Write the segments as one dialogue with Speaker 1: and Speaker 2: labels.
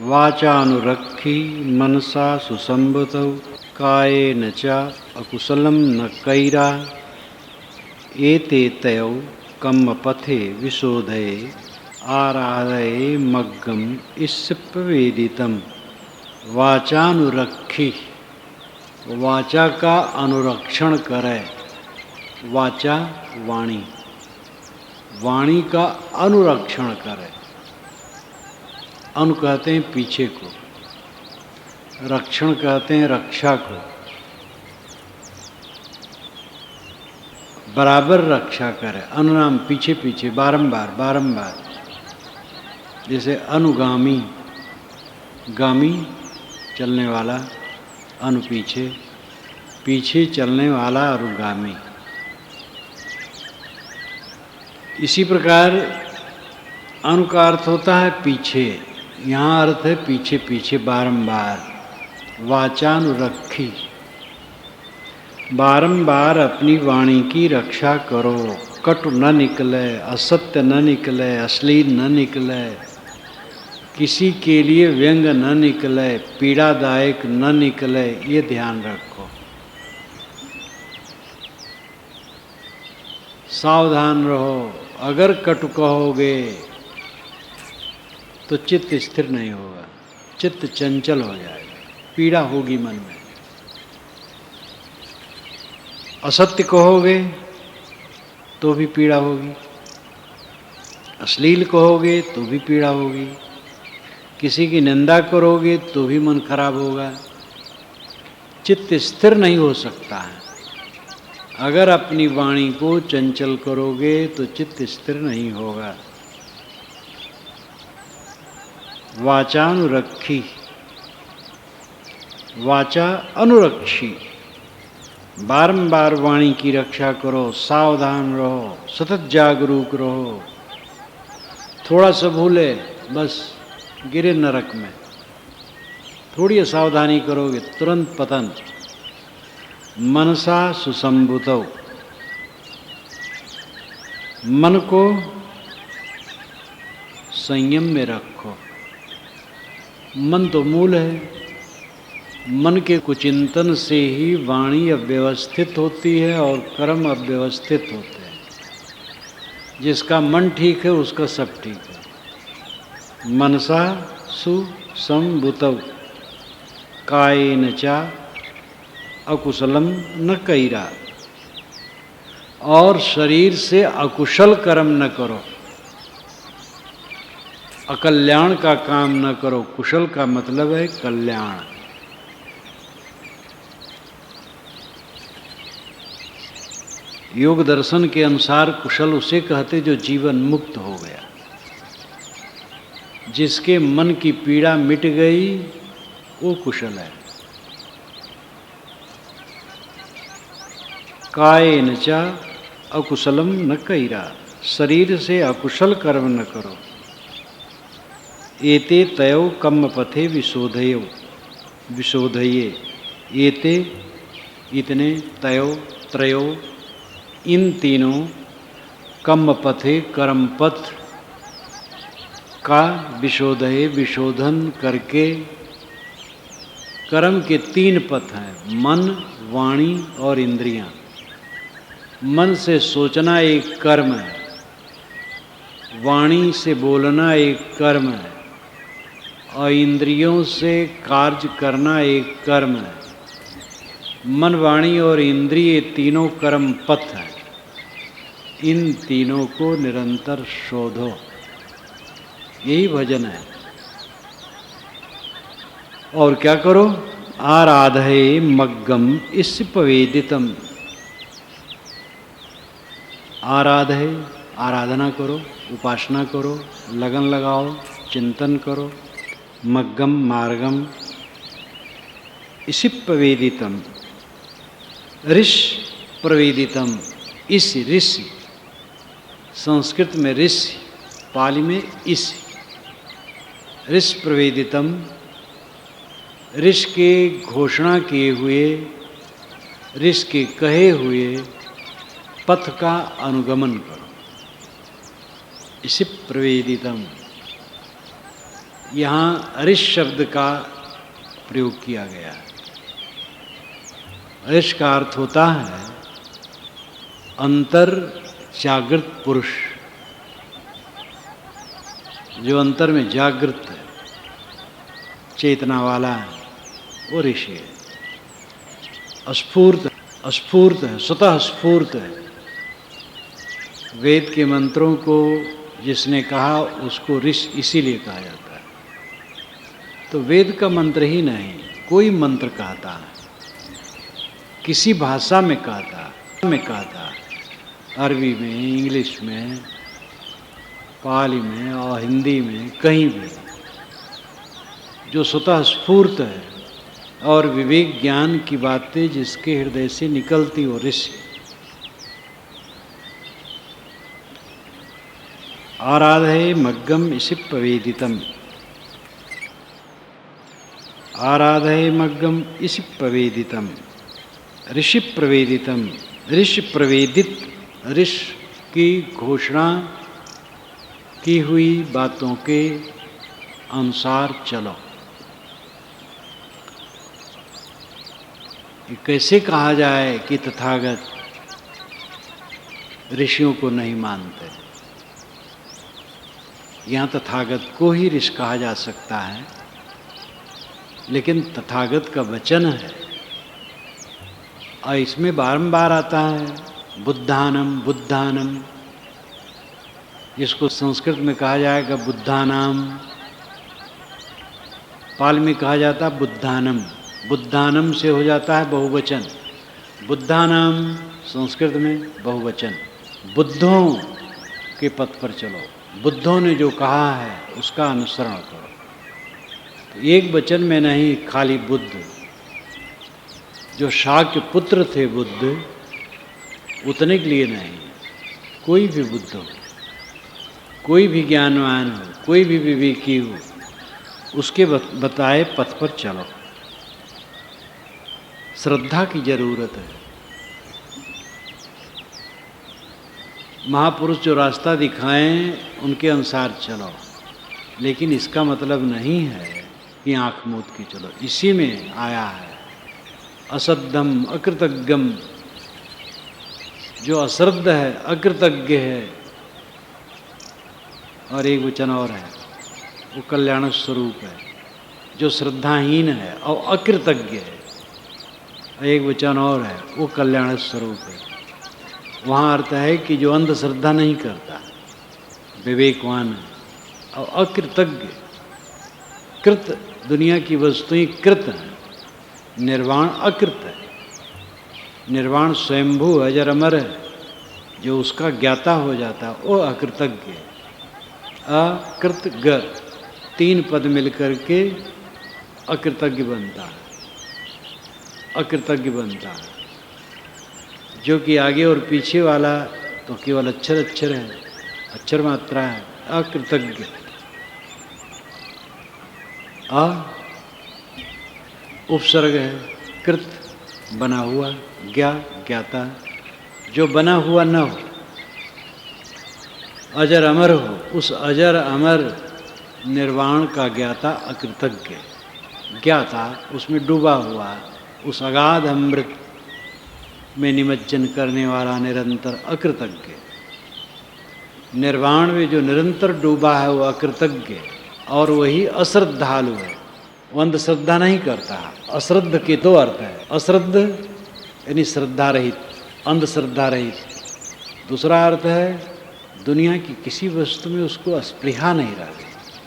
Speaker 1: वाचानुरक्षी मनसा सुसंभुतौ कायेन च अकुशलं न कैरा एते तयौ कम्मपथे विशोधये आराधये मग्गम इष्यपवेदितम्। वाचानुरक्षी, वाचा का अनुरक्षण करे। वाचा वाणी, वाणी का अनुरक्षण करे। अनु कहते हैं पीछे को, रक्षण कहते हैं रक्षा को। बराबर रक्षा करे। अनुनाम पीछे पीछे बारंबार बारंबार। जैसे अनुगामी, गामी चलने वाला, अनु पीछे, पीछे चलने वाला अनुगामी। इसी प्रकार अनु का अर्थ होता है पीछे। यहाँ अर्थ है पीछे पीछे बारंबार। वाचानुरक्षी, बारंबार अपनी वाणी की रक्षा करो। कटु न निकले, असत्य न निकले, अश्लील न निकले, किसी के लिए व्यंग न निकले, पीड़ादायक न निकले, ये ध्यान रखो। सावधान रहो। अगर कटु कहोगे तो चित्त स्थिर नहीं होगा, चित्त चंचल हो जाएगा, पीड़ा होगी मन में। असत्य कहोगे तो भी पीड़ा होगी, अश्लील कहोगे तो भी पीड़ा होगी, किसी की निंदा करोगे तो भी मन खराब होगा। चित्त स्थिर नहीं हो सकता है। अगर अपनी वाणी को चंचल करोगे तो चित्त स्थिर नहीं होगा। वाचानुरक्षी, वाचा अनुरक्षी, बारंबार वाणी की रक्षा करो। सावधान रहो, सतत जागरूक रहो। थोड़ा सा भूले बस गिरे नरक में। थोड़ी असावधानी करोगे तुरंत पतन। मनसा सुसंभुतौ, मन को संयम में रखो। मन तो मूल है। मन के कुचिंतन से ही वाणी अव्यवस्थित होती है और कर्म अव्यवस्थित होते हैं। जिसका मन ठीक है उसका सब ठीक है। मनसा सुसंभुतौ कायेन च अकुशलम न कैरा, और शरीर से अकुशल कर्म न करो, अकल्याण का काम न करो। कुशल का मतलब है कल्याण। योग दर्शन के अनुसार कुशल उसे कहते जो जीवन मुक्त हो गया, जिसके मन की पीड़ा मिट गई, वो कुशल है। कायेन च अकुशलम न कैरा, शरीर से अकुशल कर्म न करो। एते तयो कम्म पथे विशोधयो, विशोधये। एते इतने, तयो त्रयो, इन तीनों, कम्म पथे कर्म पथ का विशोधये विशोधन करके। कर्म के तीन पथ हैं, मन, वाणी और इंद्रियां। मन से सोचना एक कर्म है, वाणी से बोलना एक कर्म है, और इंद्रियों से कार्य करना एक कर्म है। मन, वाणी और इंद्रिय तीनों कर्म पथ हैं। इन तीनों को निरंतर शोधो, यही भजन है। और क्या करो? आराधये मग्गम इष्यपवेदितम्। आराधये, आराधना करो, उपासना करो, लगन लगाओ, चिंतन करो। मग्गम मार्गम, इष्यपवेदितम्, ऋष प्रवेदितम्। इस ऋषि, संस्कृत में ऋषि, पाली में इस। ऋष प्रवेदितम्, ऋष के घोषणा किए हुए, ऋष के कहे हुए पथ का अनुगमन करो। इसी प्रवेदितम, यहाँ ऋष शब्द का प्रयोग किया गया है। ऋष का अर्थ होता है अंतर जागृत पुरुष, जो अंतर में जागृत है, चेतना वाला है, वो ऋषि है। अस्फूर्त है, स्वतः स्फूर्त है। वेद के मंत्रों को जिसने कहा उसको ऋषि इसीलिए कहा जाता है। तो वेद का मंत्र ही नहीं, कोई मंत्र कहता है, किसी भाषा में कहता, अरबी में, इंग्लिश में, पाली में और हिंदी में, कहीं भी जो स्वतः स्फूर्त है और विवेक ज्ञान की बातें जिसके हृदय से निकलती हो ऋषि। आराधये मग्गम इसी प्रवेदितम, आराधये मग्गम इसी प्रवेदितम, ऋषि प्रवेदितम, ऋषि प्रवेदित, ऋषि की घोषणा की हुई बातों के अनुसार चलो। कैसे कहा जाए कि तथागत ऋषियों को नहीं मानते? यहाँ तथागत को ही ऋषि कहा जा सकता है, लेकिन तथागत का वचन है और इसमें बारंबार आता है बुद्धानम, बुद्धानम, जिसको संस्कृत में कहा जाएगा बुद्धानाम, पाल में कहा जाता है बुद्धानम। बुद्धानम से हो जाता है बहुवचन, बुद्धानाम संस्कृत में बहुवचन। बुद्धों के पथ पर चलो, बुद्धों ने जो कहा है उसका अनुसरण करो। तो एक वचन में नहीं, खाली बुद्ध, जो शाक्य पुत्र थे बुद्ध, उतने के लिए नहीं, कोई भी बुद्ध हो, कोई भी ज्ञानवान हो, कोई भी विवेकी हो, उसके बताए पथ पर चलो। श्रद्धा की जरूरत है। महापुरुष जो रास्ता दिखाएं उनके अनुसार चलो, लेकिन इसका मतलब नहीं है कि आँख मूंद के चलो। इसी में आया है असद्धम अकृतज्ञम, जो अश्रद्ध है, अकृतज्ञ है, और एक वचन और है वो कल्याण स्वरूप है। जो श्रद्धाहीन है और अकृतज्ञ है, एक वचन और है वो कल्याण स्वरूप है। वहाँ अर्थ है कि जो अंधश्रद्धा नहीं करता, विवेकवान है, और अकृतज्ञ, कृत दुनिया की वस्तुएं कृत हैं, निर्वाण अकृत है। निर्वाण स्वयंभू अजर अमर है, जो उसका ज्ञाता हो जाता है वो अकृतज्ञ है। अकृतज्ञ तीन पद मिलकर के अकृतज्ञ बनता है, अकृतज्ञ बनता है। जो कि आगे और पीछे वाला तो केवल अक्षर अक्षर है, अक्षर मात्रा है, अकृतज्ञ। उपसर्ग है, कृत बना हुआ, ज्ञाता, जो बना हुआ न हो, अजर अमर हो, उस अजर अमर निर्वाण का ज्ञाता अकृतज्ञ। ज्ञाता उसमें डूबा हुआ, उस अगाध अमृत में निमज्जन करने वाला निरंतर अकृतज्ञ। निर्वाण में जो निरंतर डूबा है वो अकृतज्ञ, और वही अश्रद्धालु है, वो अंधश्रद्धा नहीं करता। अश्रद्ध के दो अर्थ है, अश्रद्ध यानी श्रद्धा रहित, अंधश्रद्धा रहित। दूसरा अर्थ है दुनिया की किसी वस्तु में उसको अस्पृहा नहीं रहा,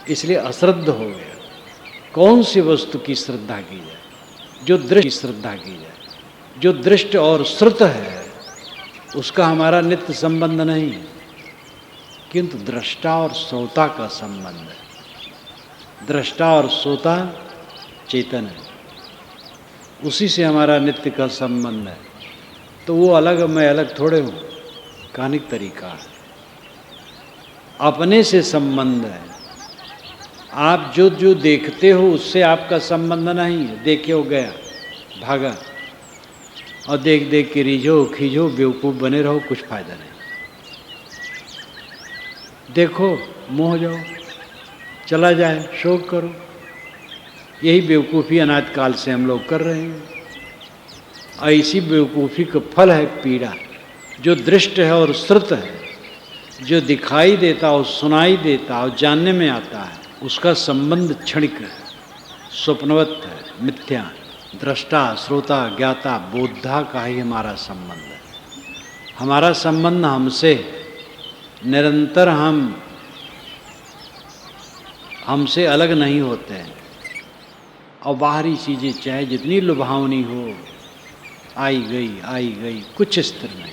Speaker 1: इसलिए अश्रद्ध हो गया। कौन सी वस्तु की श्रद्धा की जाए? जो दृष्ट की श्रद्धा की जाए, जो दृष्ट और श्रुत है उसका हमारा नित्य संबंध नहीं है, किंतु दृष्टा और श्रोता का संबंध है। दृष्टा और श्रोता चेतन है, उसी से हमारा नित्य का संबंध है। तो वो अलग, मैं अलग थोड़े हूँ, कहने का तरीका है। अपने से संबंध है। आप जो जो देखते हो उससे आपका संबंध नहीं है। देखे हो गया, भागा, और देख देख के रीझो खींचो, बेवकूफ़ बने रहो, कुछ फायदा नहीं। देखो, मोह जाओ, चला जाए, शोक करो। यही बेवकूफ़ी अनादिकाल से हम लोग कर रहे हैं। ऐसी बेवकूफ़ी का फल है पीड़ा। जो दृष्ट है और श्रुत है, जो दिखाई देता और सुनाई देता और जानने में आता है, उसका संबंध क्षणिक है, स्वप्नवत है, मिथ्या। दृष्टा, श्रोता, ज्ञाता, बोद्धा का ही हमारा संबंध है। हमारा संबंध हमसे, निरंतर हम हमसे अलग नहीं होते हैं। और बाहरी चीज़ें चाहे जितनी लुभावनी हो, आई गई, कुछ स्थिर नहीं।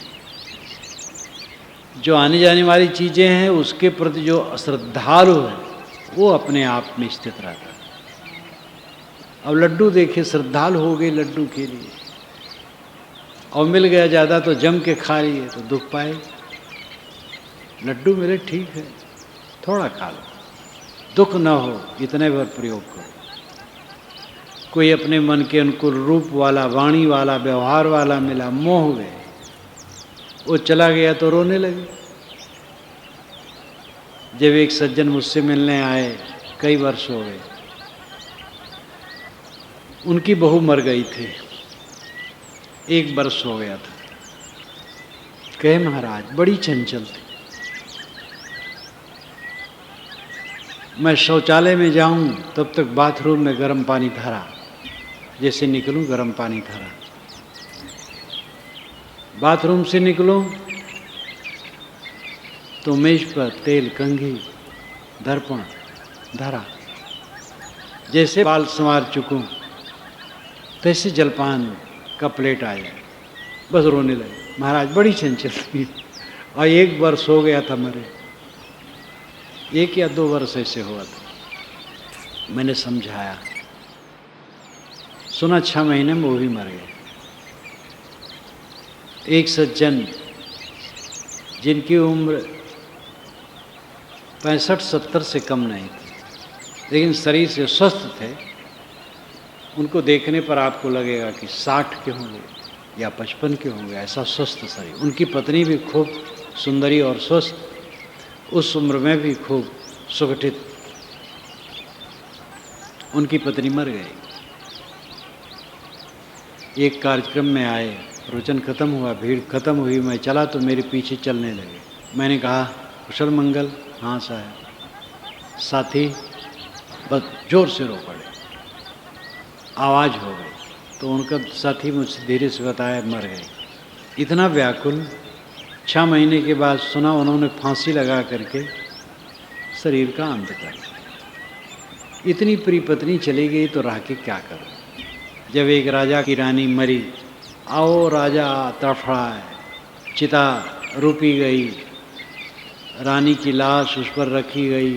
Speaker 1: जो आने जाने वाली चीज़ें हैं उसके प्रति जो श्रद्धालु है वो अपने आप में स्थित रहता है। अब लड्डू देखिए, श्रद्धालु हो गए लड्डू के लिए, और मिल गया ज़्यादा तो जम के खा लिए तो दुख पाए। लड्डू मिले ठीक है, थोड़ा खा लो, दुख न हो इतने भर प्रयोग करो। कोई अपने मन के अनुकूल रूप वाला, वाणी वाला, व्यवहार वाला मिला, मोह गए, वो चला गया तो रोने लगे। जब एक सज्जन मुझसे मिलने आए, कई वर्ष हो गए, उनकी बहू मर गई थी, 1 वर्ष हो गया था। कहे महाराज बड़ी चंचल थी, मैं शौचालय में जाऊं तब तक बाथरूम में गर्म पानी धरा, जैसे निकलूं गर्म पानी धरा, बाथरूम से निकलूं तो मेज पर तेल, कंघी, दर्पण धरा, जैसे बाल संवार चुकूं तैसे जलपान का प्लेट आया, बस रोने लगे। महाराज बड़ी चंचल थी, और 1 वर्ष हो गया था मरे, 1 या 2 वर्ष ऐसे हुआ था। मैंने समझाया, सुना 6 महीने में वो भी मर गए। एक सज्जन जिनकी उम्र 65-70 से कम नहीं थी, लेकिन शरीर से स्वस्थ थे, उनको देखने पर आपको लगेगा कि 60 के होंगे या 55 के होंगे, ऐसा स्वस्थ शरीर। उनकी पत्नी भी खूब सुंदरी और स्वस्थ, उस उम्र में भी खूब सुगठित। उनकी पत्नी मर गई। एक कार्यक्रम में आए, प्रवचन खत्म हुआ, भीड़ खत्म हुई, मैं चला तो मेरे पीछे चलने लगे। मैंने कहा कुशल मंगल? हाँ साहब। साथी बस जोर से रो पड़े, आवाज़ हो गई, तो उनका साथी मुझसे धीरे से बताया मर गए। इतना व्याकुल। 6 महीने के बाद सुना उन्होंने फांसी लगा करके शरीर का अंत कर दिया। इतनी प्रिय पत्नी चली गई तो रह के क्या करो। जब एक राजा की रानी मरी, आओ राजा तड़फड़ाए, चिता रूपी गई, रानी की लाश उस पर रखी गई,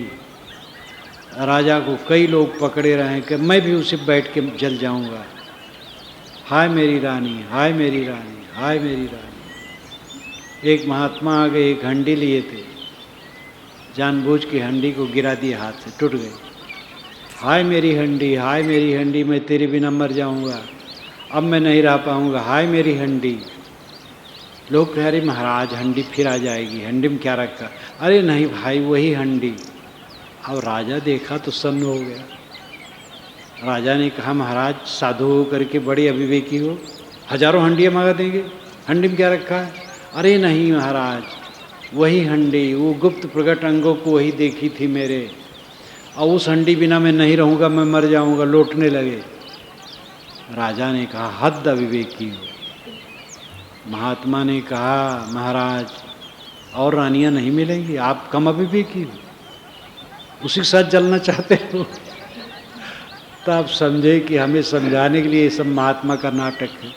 Speaker 1: राजा को कई लोग पकड़े रहे कि मैं भी उसे बैठ के जल जाऊंगा। हाय मेरी रानी, हाय मेरी रानी, हाय मेरी रानी। एक महात्मा आ गए, एक हंडी लिए थे, जानबूझ के हंडी को गिरा दिया, हाथ से टूट गई। हाय मेरी हंडी, हाय मेरी हंडी, मैं तेरे बिना मर जाऊंगा, अब मैं नहीं रह पाऊंगा, हाय मेरी हंडी। लोग कह रहे महाराज हंडी फिर आ जाएगी, हंडी में क्या रखा? अरे नहीं भाई, वही हंडी। अब राजा देखा तो सन्न हो गया। राजा ने कहा महाराज साधु हो करके बड़े अविवेकी हो, हजारों हंडियाँ मंगा देंगे, हंडी में क्या रखा है? अरे नहीं महाराज, वही हंडी, वो गुप्त प्रकट अंगों को वही देखी थी मेरे, और उस हंडी बिना मैं नहीं रहूँगा, मैं मर जाऊँगा। लौटने लगे। राजा ने कहा हद अविवेकी हो। महात्मा ने कहा महाराज और रानियाँ नहीं मिलेंगी, आप कम अविवेकी हो, उसी के साथ जलना चाहते हो। तो आप समझे कि हमें समझाने के लिए ये सब महात्मा का नाटक है।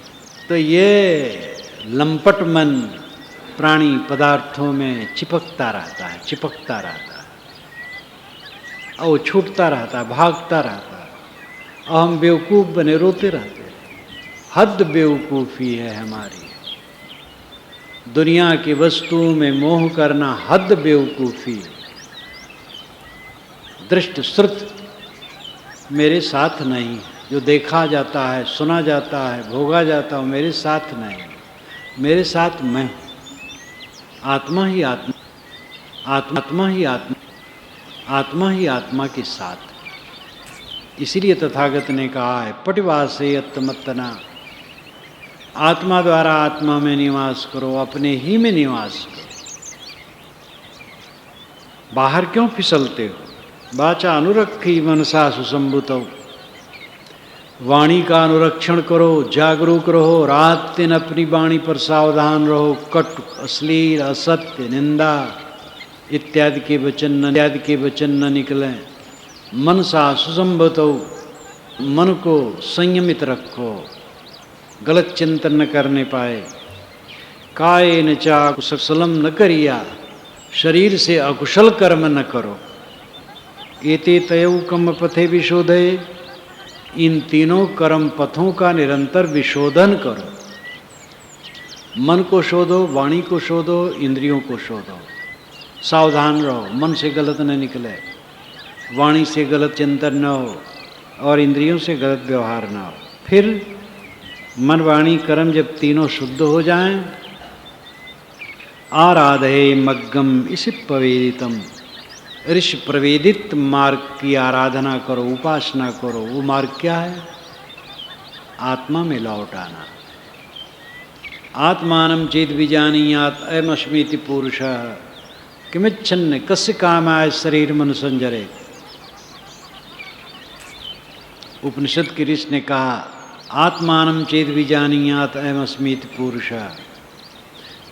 Speaker 1: तो ये लंपट मन प्राणी पदार्थों में चिपकता रहता है, चिपकता रहता है, और वो छूटता रहता है, भागता रहता है, और हम बेवकूफ़ बने रोते रहते हैं। हद बेवकूफ़ी है हमारी। दुनिया की वस्तुओं में मोह करना हद बेवकूफ़ी। दृष्ट श्रुत मेरे साथ नहीं, जो देखा जाता है, सुना जाता है, भोगा जाता है, मेरे साथ नहीं, मेरे साथ मैं। आत्मा ही आत्मा, आत्मा ही आत्मा। आत्मा ही आत्मा के साथ। इसीलिए तथागत ने कहा है पटिवासे अत्तमत्तना, आत्मा द्वारा आत्मा में निवास करो, अपने ही में निवास करो। बाहर क्यों फिसलते हो? वाचा अनुरक्षी मनसा सुसंभुतौ, वाणी का अनुरक्षण करो, जागरूक रहो, रात दिन अपनी वाणी पर सावधान रहो। कटु, अश्लील, असत्य, निंदा इत्यादि के वचन न निकलें। मनसा सुसंभुतौ, मन को संयमित रखो, गलत चिंतन न करने पाए। कायेन चा कुशलम न करिया, शरीर से अकुशल कर्म न करो। एते तयौ कर्म पथे विशोधे, इन तीनों कर्म पथों का निरंतर विशोधन करो। मन को शोधो, वाणी को शोधो, इंद्रियों को शोधो। सावधान रहो, मन से गलत न निकले, वाणी से गलत चिंतन न हो और इंद्रियों से गलत व्यवहार न हो। फिर मन वाणी कर्म जब तीनों शुद्ध हो जाएं, आराधे मग्गम इसी प्रवेदितम, ऋषि प्रवेदित मार्ग की आराधना करो, उपासना करो। वो मार्ग क्या है? आत्मा में लौट आना। आत्मानं चेद विजानीयात् अयमस्मीति पुरुषः किमिच्छन् कस्य कामाय शरीरम् अनुसंजरेत्। उपनिषद के ऋषि ने कहा आत्मानं चेद विजानीयात् अयमस्मीति पुरुषः,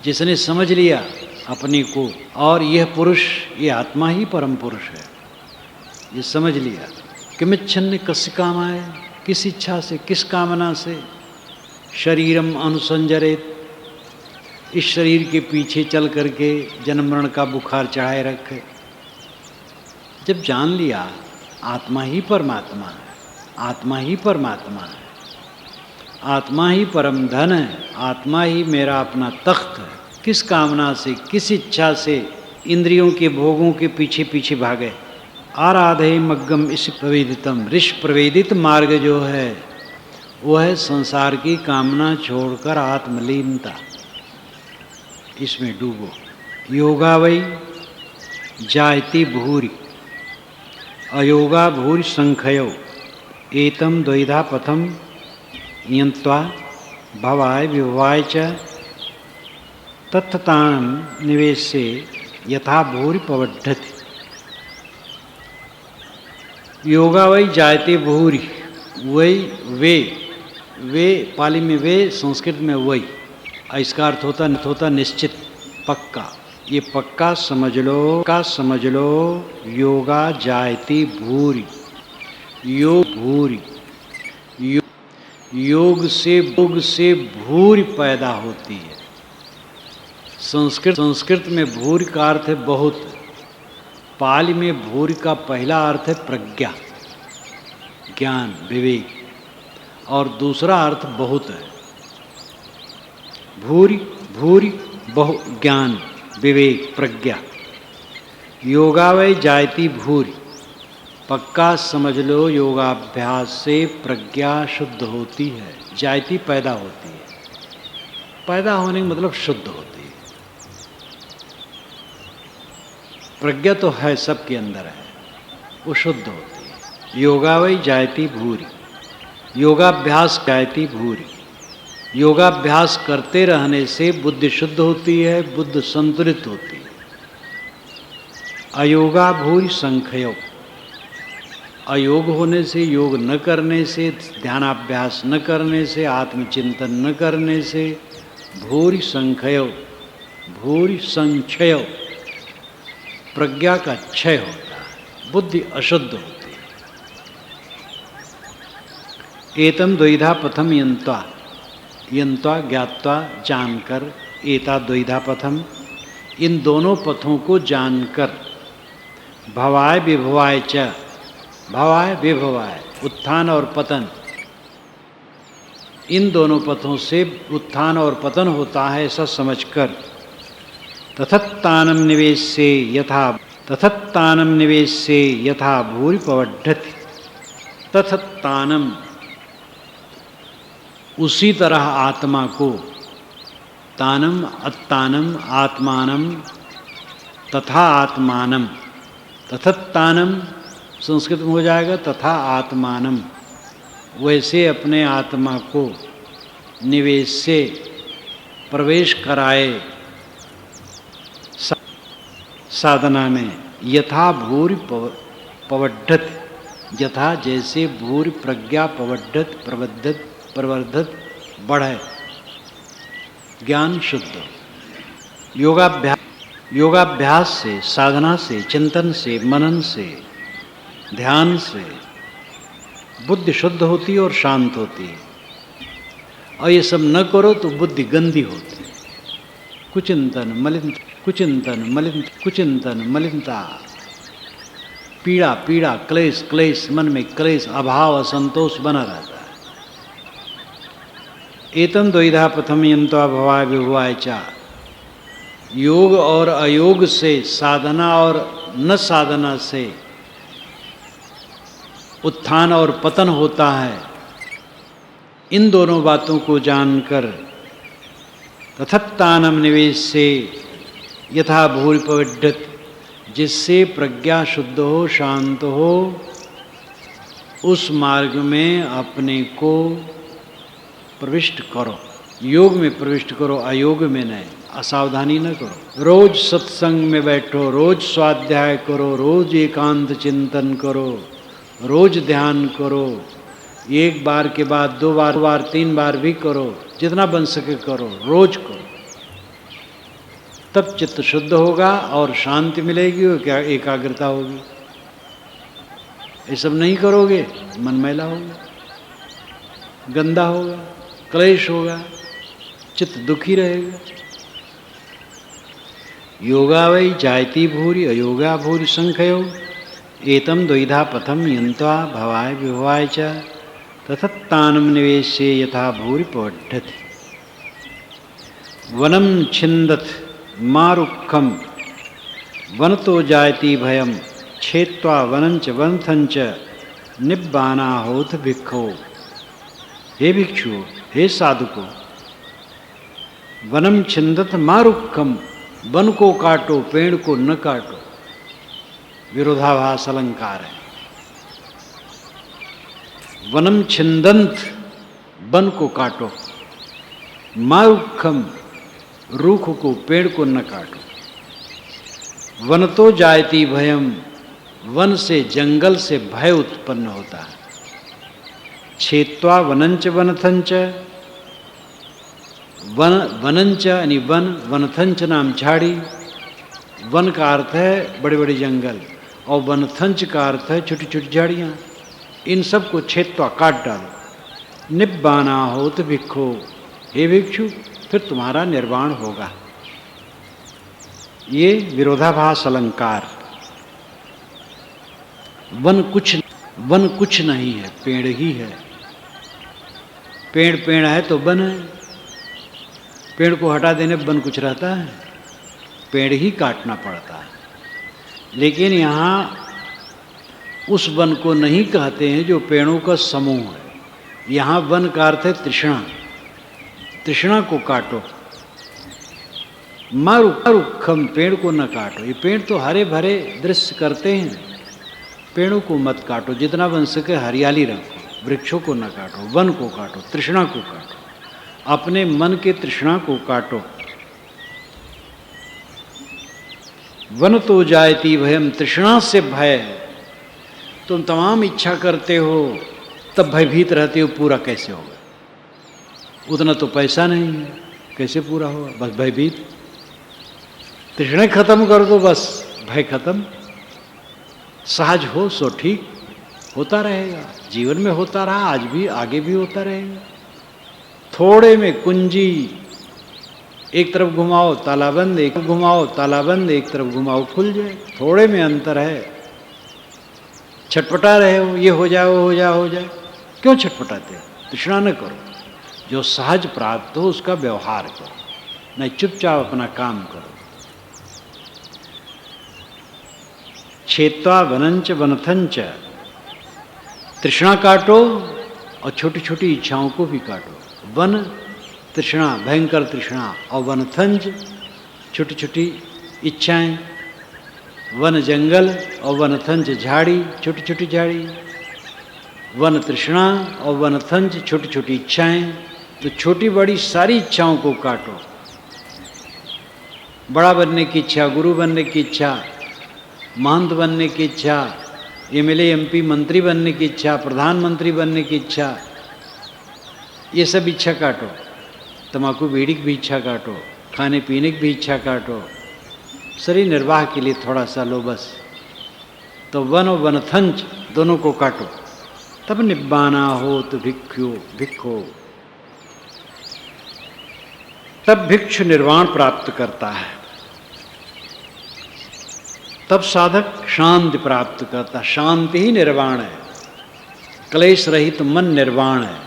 Speaker 1: जिसने समझ लिया अपने को और यह पुरुष, ये आत्मा ही परम पुरुष है, ये समझ लिया। किमिच्छन् कस्य कामाय, किस इच्छा से, किस कामना से, शरीरम अनुसंजरेत, इस शरीर के पीछे चल करके जन्म मरण का बुखार चढ़ाए रखे। जब जान लिया आत्मा ही परमात्मा है, आत्मा ही परमात्मा है, आत्मा ही परम धन है, आत्मा ही मेरा अपना तख्त है, किस कामना से, किस इच्छा से इंद्रियों के भोगों के पीछे पीछे भागे। आराधे मग्गम इस प्रवेदितम, ऋषि प्रवेदित मार्ग जो है वो है संसार की कामना छोड़कर आत्मलीनता, इसमें डूबो। योगा वै जायति भूरि अयोगा भूरि संख्यो, एतम द्वैधा पथम यंत्वा भवाय विभवाय च तत्तान निवेशे यथा भूरि पवड्ढति। योगा वै जायते भूरि, वही वे पाली में वे, संस्कृत में वही। इसका अर्थ होता निश्चित, पक्का। ये पक्का समझ लो, योगा जायते भूरि, योग से भूरि पैदा होती है। संस्कृत में भूरि का अर्थ है बहुत, पाली में भूरि का पहला अर्थ है प्रज्ञा, ज्ञान, विवेक, और दूसरा अर्थ बहुत है। भूरि बहु, ज्ञान, विवेक, प्रज्ञा। योगा वै जायती भूरि, पक्का समझ लो योगाभ्यास से प्रज्ञा शुद्ध होती है। जायती पैदा होती है, पैदा होने का मतलब शुद्ध होती है। प्रज्ञा तो है, सबके अंदर है, वो शुद्ध होती है। योगा वै जायती भूरि, योगाभ्यास जायती भूरि। योगाभ्यास करते रहने से बुद्धि शुद्ध होती है, बुद्ध संतुलित होती है। अयोगा भूरि संख्यो, अयोग होने से, योग न करने से, ध्यानाभ्यास न करने से, आत्मचिंतन न करने से भूरि संख्यो, भूरि संक्षयो, प्रज्ञा का क्षय होता है, बुद्धि अशुद्ध होती है। एतम द्वैधा पथम यंत्वा, यंत्वा ज्ञात्वा, जानकर, एता द्वैधा पथम, इन दोनों पथों को जानकर, भवाय विभवाय च, भवाय विभवाय, उत्थान और पतन, इन दोनों पथों से उत्थान और पतन होता है ऐसा समझकर, तथत्तानम निवेश से यथा भूरि पवड्ढति। तथत्तानम, उसी तरह आत्मा को, तानम अत्तानम आत्मानम तथा आत्मानम, तथत्तानम संस्कृत में हो जाएगा तथा आत्मानम, वैसे अपने आत्मा को निवेश से प्रवेश कराए साधना में। यथा भूरि पवड्ढत, यथा जैसे भूरि प्रज्ञा पवड्ढत प्रवर्धत बढ़े, ज्ञान शुद्ध। योगाभ्यास से, साधना से, चिंतन से, मनन से, ध्यान से बुद्धि शुद्ध होती है और शांत होती है। और ये सब न करो तो बुद्धि गंदी होती है। कुचिंतन मलिनता, पीड़ा क्लेश, मन में क्लेश, अभाव, असंतोष बना रहता है। एतम द्वैधा प्रथम यंत्वा भवाय विभवाय चा, योग और अयोग से, साधना और न साधना से उत्थान और पतन होता है। इन दोनों बातों को जानकर तथत्तानम निवेश से यथा भूरि पवड्ढत, जिससे प्रज्ञा शुद्ध हो, शांत हो, उस मार्ग में अपने को प्रविष्ट करो। योग में प्रविष्ट करो, अयोग में नहीं, असावधानी न करो। रोज सत्संग में बैठो, रोज स्वाध्याय करो, रोज एकांत चिंतन करो, रोज ध्यान करो। एक बार के बाद 2 बार 3 बार भी करो, जितना बन सके करो, रोज करो। तब चित्त शुद्ध होगा और शांति मिलेगी और क्या एकाग्रता होगी। ये सब नहीं करोगे, मन मैला होगा, गंदा होगा, क्लेश होगा, चित्त दुखी रहेगा। योगा वै जायती भूरि अयोगा भूरि संख्यो, एतम द्वैधा पथम यंत्वा भवाय विभवाय च, तथत्तानम निवेश्ये यथा भूरि पवड्ढति। वनम छिंदत मारुक्खम वनतो जायती भयम, छेत्वा वनंच वनथंच निब्बाना होत भिक्षो। हे भिक्षु, हे साधुको, वनम छिंदत मारुक्खम, वन को काटो, पेड़ को न काटो। विरोधाभास अलंकार है। वनम छिंदंत, वन को काटो, मारुक्खम, रूख को, पेड़ को न काटो। वन तो जायती भयम, वन से, जंगल से भय उत्पन्न होता है। छेत्वा वनंच वनथंच, वनंच यानी वन, वनथंच नाम झाड़ी। वन का अर्थ है बड़े बड़े जंगल और वनथंच का अर्थ है छोटी छोटी झाड़ियाँ। इन सब को छेत्वा, काट डालो। निब्बाना होत भिक्षो, हे भिक्षु, फिर तुम्हारा निर्वाण होगा। ये विरोधाभास अलंकार। वन कुछ नहीं है, पेड़ ही है। पेड़ है तो वन है। पेड़ को हटा देने वन कुछ रहता है, पेड़ ही काटना पड़ता है। लेकिन यहाँ उस वन को नहीं कहते हैं जो पेड़ों का समूह है। यहाँ वन का अर्थ है तृष्णा। तृष्णा को काटो। मारुक्खम, पेड़ को न काटो। ये पेड़ तो हरे भरे दृश्य करते हैं, पेड़ों को मत काटो। जितना बन सके हरियाली रखो। वृक्षों को न काटो, वन को काटो, तृष्णा को काटो, अपने मन के तृष्णा को काटो। वन तो जायती भयम, तृष्णा से भय है। तुम तमाम इच्छा करते हो, तब भयभीत रहते हो, पूरा कैसे होगा? उतना तो पैसा नहीं है, कैसे पूरा होगा? बस भयभीत। तृष्णा खत्म कर दो, बस भय खत्म। सहज हो सो ठीक, होता रहेगा। जीवन में होता रहा, आज भी, आगे भी होता रहेगा। थोड़े में कुंजी, एक तरफ घुमाओ ताला बंद, एक घुमाओ ताला बंद, एक तरफ घुमाओ खुल जाए। थोड़े में अंतर है। छटपटा रहे हो, ये हो जाए, वो हो जाए, क्यों छटपटाते हो? तृष्णा न करो। जो सहज प्राप्त हो उसका व्यवहार करो, नहीं चुपचाप अपना काम करो। छेत्वा वनंच वनथंच, तृष्णा काटो और छोटी छोटी इच्छाओं को भी काटो। वन तृष्णा, भयंकर तृष्णा, और वनथंज छोटी छोटी इच्छाएं। वन जंगल और वनथंज झाड़ी, छोटी छोटी झाड़ी, वन तृष्णा और वनथंज छोटी छोटी इच्छाएं। तो छोटी बड़ी सारी इच्छाओं को काटो। बड़ा बनने की इच्छा, गुरु बनने की इच्छा, महंत बनने की इच्छा, एमएलए एमपी मंत्री बनने की इच्छा, प्रधानमंत्री बनने की इच्छा, ये सब इच्छा काटो। तम्बाकू बीड़ी की भी इच्छा काटो, खाने पीने की भी इच्छा काटो, शरीर निर्वाह के लिए थोड़ा सा लो बस। तो वन और वनथंज दोनों को काटो, तब निब्बाना हो तो भिक्षु। तब भिक्षु निर्वाण प्राप्त करता है, तब साधक शांति प्राप्त करता है। शांति ही निर्वाण है, क्लेश रहित मन निर्वाण है।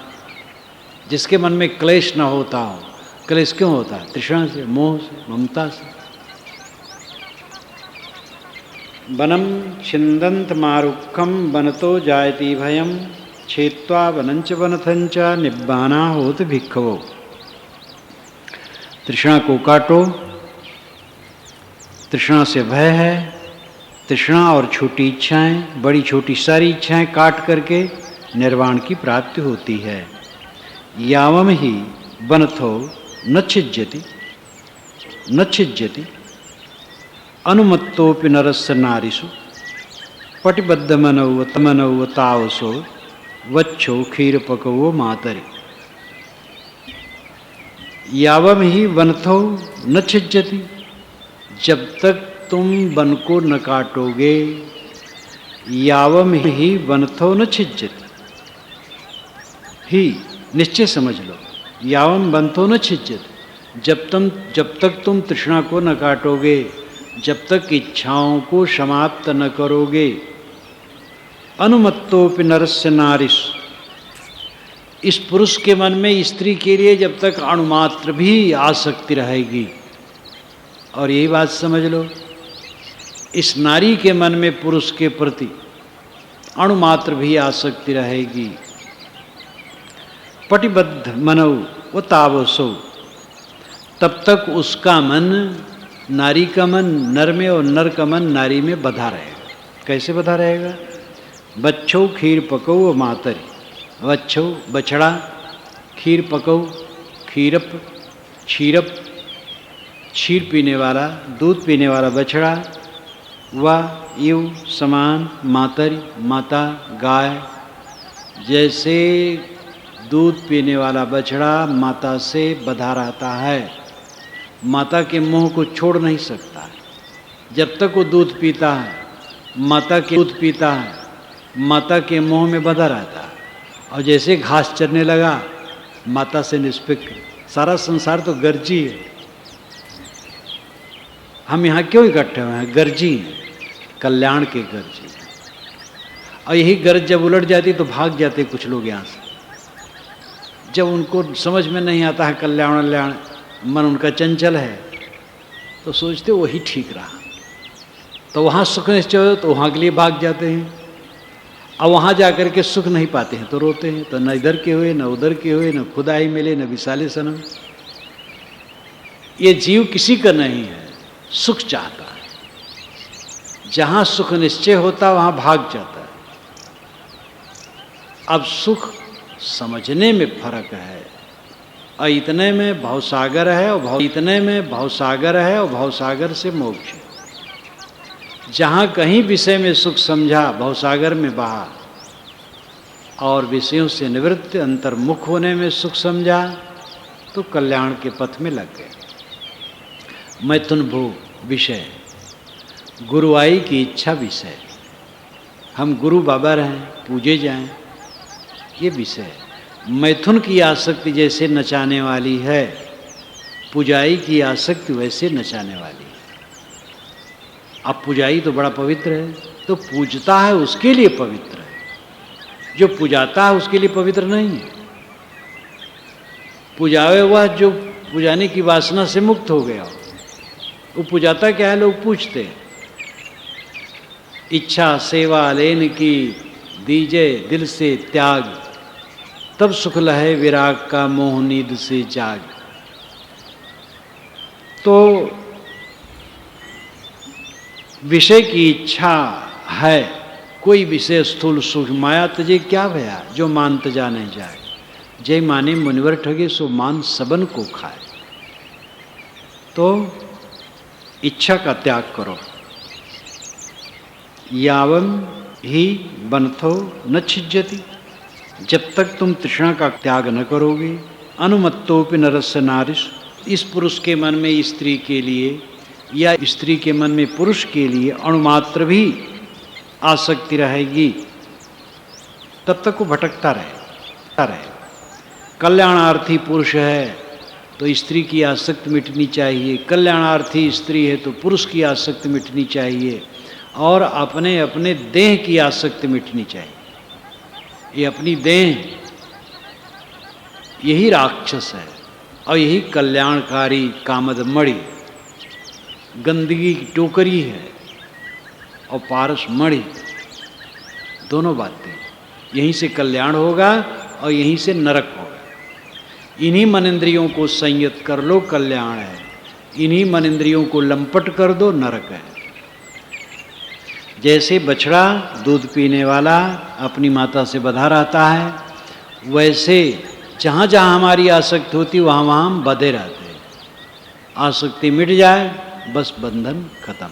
Speaker 1: जिसके मन में क्लेश न होता हो, क्लेश क्यों होता है? तृष्णा से, मोह से, ममता से। वनम छिंदंत मारुखम वनतो जायति भयम छेत्वा वनंच वनथंच निब्बाना होत भिक्षवो। तृष्णा को काटो, तृष्णा से भय है। तृष्णा और छोटी इच्छाएं, बड़ी छोटी सारी इच्छाएं काट करके निर्वाण की प्राप्ति होती है। यावम ही वनथो न छिज्यति न छिज्यति अनुमत्तोपि नरस्य नारीषु पटिबद्धमनौ तावसो वच्छो क्षीरपकवो मातरि। यावम ही वनथो न छिज्यति, जब तक तुम वन को न काटोगे। यावम ही वनथो न छिज्यति, ही निश्चय समझ लो। यावम वनथो न छिज्यति, जब तक तुम तृष्णा को न काटोगे, जब तक इच्छाओं को समाप्त न करोगे। अनुमत्तोपि नरस्य नारीष, इस पुरुष के मन में स्त्री के लिए जब तक अणुमात्र भी आसक्ति रहेगी, और यही बात समझ लो, इस नारी के मन में पुरुष के प्रति अणुमात्र भी आसक्ति रहेगी। पटिबद्ध मनौ व तावसो, तब तक उसका मन, नारी का मन नर में और नर का मन नारी में बधा रहेगा। कैसे बधा रहेगा? बच्छो खीर पकौ व मातरी, वच्छो बछड़ा, खीर पकौ खीरप, क्षीरप क्षीर पीने वाला, दूध पीने वाला बछड़ा, व यू समान मातरी माता गाय। जैसे दूध पीने वाला बछड़ा माता से बधा रहता है, माता के मोह को छोड़ नहीं सकता है। जब तक वो दूध पीता है, माता के दूध पीता है, माता के मोह में बधा रहता है। और जैसे घास चरने लगा, माता से निष्पिक। सारा संसार तो गर्जी है। हम यहाँ क्यों इकट्ठे हुए हैं? गर्जी हैं, कल्याण के गर्जी। और यही गर्ज जब उलट जाती तो भाग जाते कुछ लोग यहाँ से। जब उनको समझ में नहीं आता है कल्याण, मन उनका चंचल है, तो सोचते वही ठीक रहा। तो वहाँ सुख निश्चय हो तो वहाँ के लिए भाग जाते हैं। अब वहाँ जाकर के सुख नहीं पाते हैं तो रोते हैं। तो न इधर के हुए, न उधर के हुए, न खुदा ही मिले, न विशाले सनम। ये जीव किसी का नहीं है, सुख चाहता है। जहाँ सुख निश्चय होता वहाँ भाग जाता है। अब सुख समझने में फर्क है, और इतने में भवसागर है, और इतने में भवसागर है, और भवसागर से मोक्ष। जहाँ कहीं विषय में सुख समझा, भवसागर में बहा, और विषयों से निवृत्त अंतर्मुख होने में सुख समझा, तो कल्याण के पथ में लग गए। मैथुन भोग विषय, गुरुआई की इच्छा विषय, हम गुरु बाबा रहें, पूजे जाएं, ये विषय। मैथुन की आसक्ति जैसे नचाने वाली है, पुजाई की आसक्ति वैसे नचाने वाली है। अब पुजाई तो बड़ा पवित्र है, तो पूजता है उसके लिए पवित्र है। जो पुजाता है उसके लिए पवित्र नहीं है। पुजावे हुआ जो पुजाने की वासना से मुक्त हो गया, वो पुजाता क्या है? लोग पूछते हैं। इच्छा सेवा लेन की दीजे दिल से त्याग, तब सुख लहे विराग का मोह नींद से जाग। तो विषय की इच्छा है, कोई विषय स्थूल सूक्ष्म माया तजे क्या भया, जो मान तजा नहीं जाए। जय माने मुनिवर ठगे, सो मान सबन को खाए। तो इच्छा का त्याग करो। यावम ही बनथो न छिज्जति, जब तक तुम तृष्णा का त्याग न करोगे। अनुमत्तोपि नरस्य नारिष, इस पुरुष के मन में स्त्री के लिए या स्त्री के मन में पुरुष के लिए अणुमात्र भी आसक्ति रहेगी, तब तक वो भटकता रहे। कल्याणार्थी पुरुष है तो स्त्री की आसक्ति मिटनी चाहिए, कल्याणार्थी स्त्री है तो पुरुष की आसक्ति मिटनी चाहिए, और अपने अपने देह की आसक्ति मिटनी चाहिए। ये अपनी देह, यही राक्षस है और यही कल्याणकारी कामदमणि, गंदगी की टोकरी है और पारस मणि, दोनों बातें। यहीं से कल्याण होगा और यहीं से नरक होगा। इन्हीं मन इंद्रियों को संयत कर लो, कल्याण है। इन्हीं मन इंद्रियों को लंपट कर दो, नरक है। जैसे बछड़ा दूध पीने वाला अपनी माता से बंधा रहता है, वैसे जहाँ जहाँ हमारी आसक्ति होती वहाँ वहाँ हम बंधे रहते हैं। आसक्ति मिट जाए, बस बंधन खत्म।